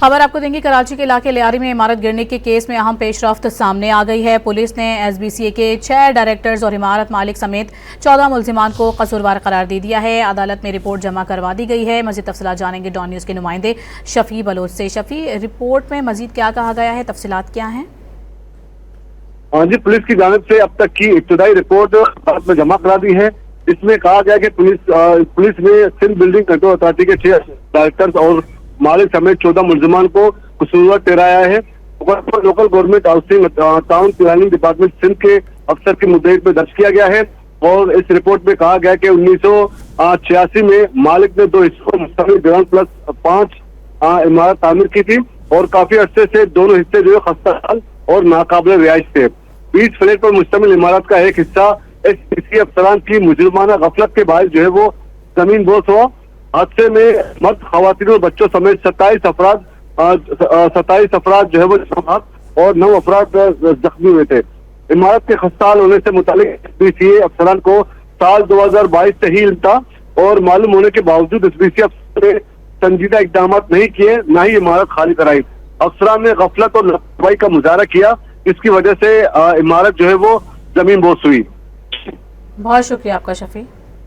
खबर आपको देंगे। कराची के इलाके लियारी में इमारत गिरने के केस में अहम पेशरफ्त सामने आ गई है। पुलिस ने SBCA के 6 डायरेक्टर्स और इमारत मालिक समेत 14 मुल्जिमान को कसूरवार करार दे दिया है। अदालत में रिपोर्ट जमा करवा दी गई है। मजीद तफसीलात जानेंगे डॉन न्यूज़ के नुमाइंदे शफी बलोच से। शफी, रिपोर्ट में मजीद क्या कहा गया है, तफसीलात क्या हैं? हाँ जी, पुलिस की जानिब से अब तक की इब्तदाई रिपोर्ट अदालत में जमा करा दी है। इसमें कहा गया कि पुलिस ने सिंध बिल्डिंग कंट्रोल अथॉरिटी के 6 डायरेक्टर्स और मालिक समेत 14 मुल्जिमान को कसूरवार ठहराया है। Local government housing town planning department Sindh के अफसर के मुद्दे पे दर्ज किया गया है। और इस रिपोर्ट में कहा गया कि 1986 में मालिक ने 2 हिस्सों मुश्तमिल ग्राउंड प्लस 5 इमारत तामीर की थी और काफी अरसे से दोनों हिस्से जो है खस्ताहाल और नाकाबिल रिहाइश थे। 20 फ्लैट पर मुश्तमिल इमारत का एक हिस्सा SBCA अफसरान की मुजरिमाना गफलत के बायस जो है वो जमीन बोस हुआ। हादसे में मर्द, खवातीन और बच्चों समेत 27 अफराद जो है वो और 9 अफराद जख्मी हुए थे। इमारत के खस्ताहाल होने से मुतालिक SBCA अफसरान को साल 2022 से ही इल्म था और मालूम होने के बावजूद SBCA अफसर ने संजीदा इकदाम नहीं किए, न ही इमारत खाली कराई। अफसरान ने गफलत और लापरवाही का मुजाहरा किया, इसकी वजह से इमारत जो है वो जमीन बोस हुई। बहुत शुक्रिया आपका शफी।